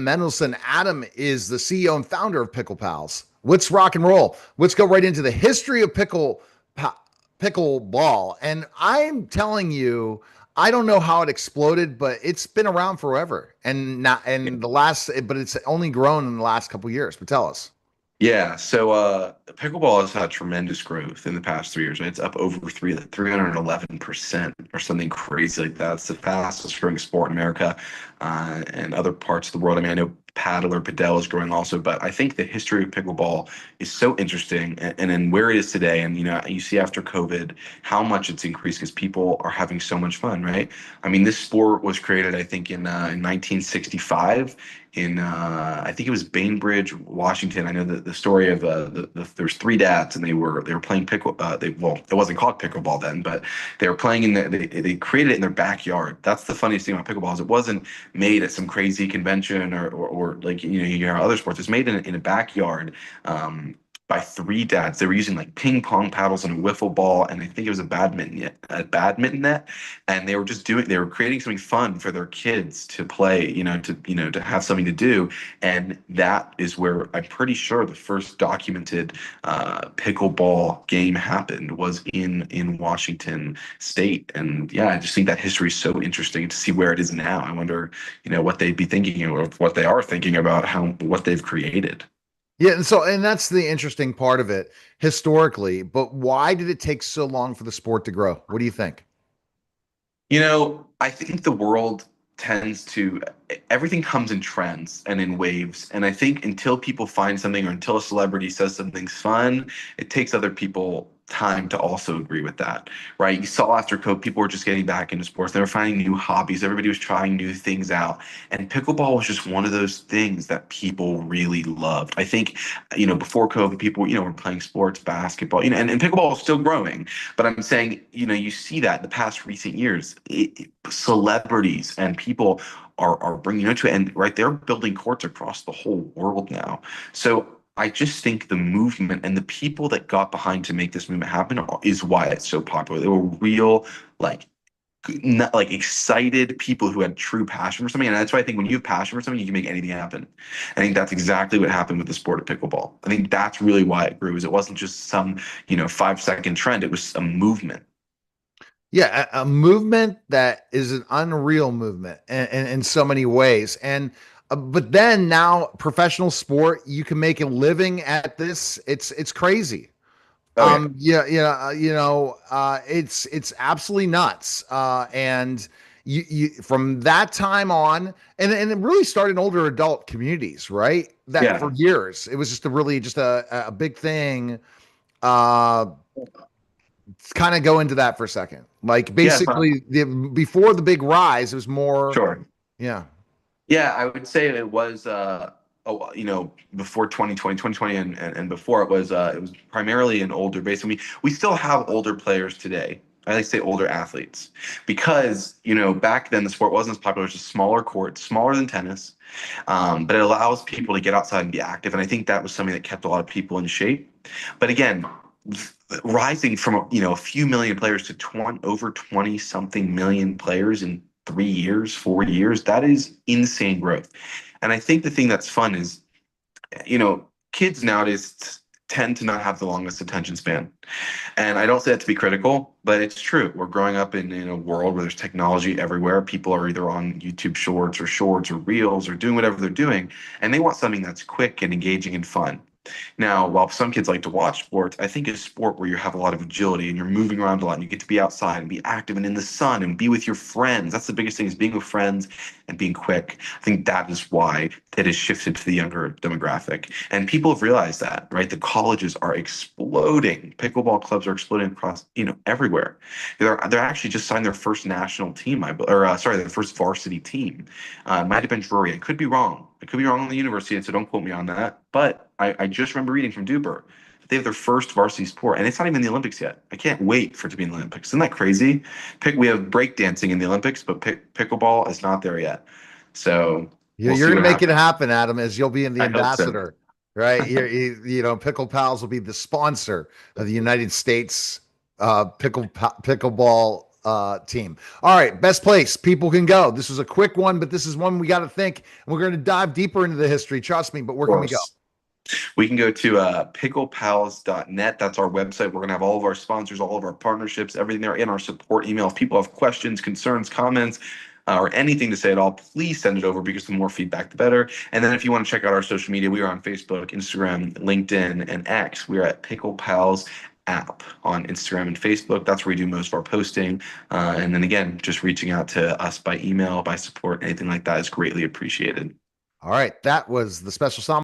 Mendelsohn. Adam is the CEO and founder of Pickle Pals. Let's rock and roll. Let's go right into the history of pickleball. And I'm telling you, I don't know how it exploded, but it's been around forever. And not and the last, but it's only grown in the last couple of years. But tell us. Yeah, so pickleball has had tremendous growth in the past 3 years. It's up over 311% or something crazy like that. It's the fastest growing sport in America and other parts of the world. I mean, I know paddle or padel is growing also, but I think the history of pickleball is so interesting and then where it is today. And, you see after COVID how much it's increased because people are having so much fun, right? I mean, this sport was created, I think, in 1965 in I think it was Bainbridge, Washington. I know the story of there's three dads and they were playing pickle. It wasn't called pickleball then, but they were playing they created it in their backyard. That's the funniest thing about pickleball is it wasn't made at some crazy convention or like you hear other sports. It's made in a backyard. By three dads. They were using like ping pong paddles and a wiffle ball, and I think it was a badminton net, and they were creating something fun for their kids to play, to have something to do. And that is where I'm pretty sure the first documented pickleball game happened was in Washington State. And yeah, I just think that history is so interesting to see where it is now. I wonder, what they'd be thinking or what they are thinking about what they've created. Yeah, and that's the interesting part of it historically. But why did it take so long for the sport to grow? What do you think? I think the world tends to, everything comes in trends and in waves. And I think until people find something or until a celebrity says something's fun, it takes other people time to also agree with that, right? You saw after COVID, people were just getting back into sports. They were finding new hobbies. Everybody was trying new things out. And pickleball was just one of those things that people really loved. I think, before COVID, people, were playing sports, basketball, and pickleball is still growing. But I'm saying, you see that in the past recent years, celebrities and people are bringing into it, and right, they're building courts across the whole world now. So I just think the movement and the people that got behind to make this movement happen is why it's so popular. They were real, like, not, like excited people who had true passion for something, and that's why I think when you have passion for something, you can make anything happen. I think that's exactly what happened with the sport of pickleball. I think that's really why it grew. Is it wasn't just some 5-second trend; it was a movement. Yeah, a movement that is an unreal movement in so many ways. And but then now professional sport, you can make a living at this. It's crazy. Oh yeah, It's absolutely nuts. And you from that time on, and it really started in older adult communities, right? That for yeah, years it was just a big thing. Uh, kind of go into that for a second. Like yeah. basically, before the big rise, it was more, Sure. yeah, Yeah, I would say it was before 2020 and before it was primarily an older base. And we still have older players today. I like to say older athletes because, back then the sport wasn't as popular. It was just smaller courts, smaller than tennis. But it allows people to get outside and be active. And I think that was something that kept a lot of people in shape. But again, rising from a few million players to over 20 something million players in 3 years, 4 years, that is insane growth. And I think the thing that's fun is, kids nowadays tend to not have the longest attention span. And I don't say that to be critical, but it's true. We're growing up in a world where there's technology everywhere. People are either on YouTube shorts or reels or doing whatever they're doing, and they want something that's quick and engaging and fun. Now, while some kids like to watch sports, I think a sport where you have a lot of agility and you're moving around a lot and you get to be outside and be active and in the sun and be with your friends. That's the biggest thing is being with friends and being quick. I think that is why it has shifted to the younger demographic. And people have realized that, right? The colleges are exploding. Pickleball clubs are exploding across, everywhere. They're actually just signed their first national team, their first varsity team. It might have been Drury. I could be wrong. I could be wrong on the university, so don't quote me on that. But I just remember reading from Duper. They have their first varsity sport, and it's not even in the Olympics yet. I can't wait for it to be in the Olympics. Isn't that crazy? We have breakdancing in the Olympics, but pickleball is not there yet. So yeah, we'll you're see gonna what make it happens. happen, Adam. As you'll be in the I hope so. ambassador, right? Pickle Pals will be the sponsor of the United States pickleball team. All right, best place people can go. This was a quick one, but this is one we got to think. And we're going to dive deeper into the history. Trust me, but where Of can we go? course. We can go to picklepals.net. That's our website. We're going to have all of our sponsors, all of our partnerships, everything there in our support email. If people have questions, concerns, comments, or anything to say at all, please send it over because the more feedback, the better. And then if you want to check out our social media, we are on Facebook, Instagram, LinkedIn, and X. We are at Pickle Pals app on Instagram and Facebook. That's where we do most of our posting. And then again, just reaching out to us by email, by support, anything like that is greatly appreciated. All right, that was the special sound.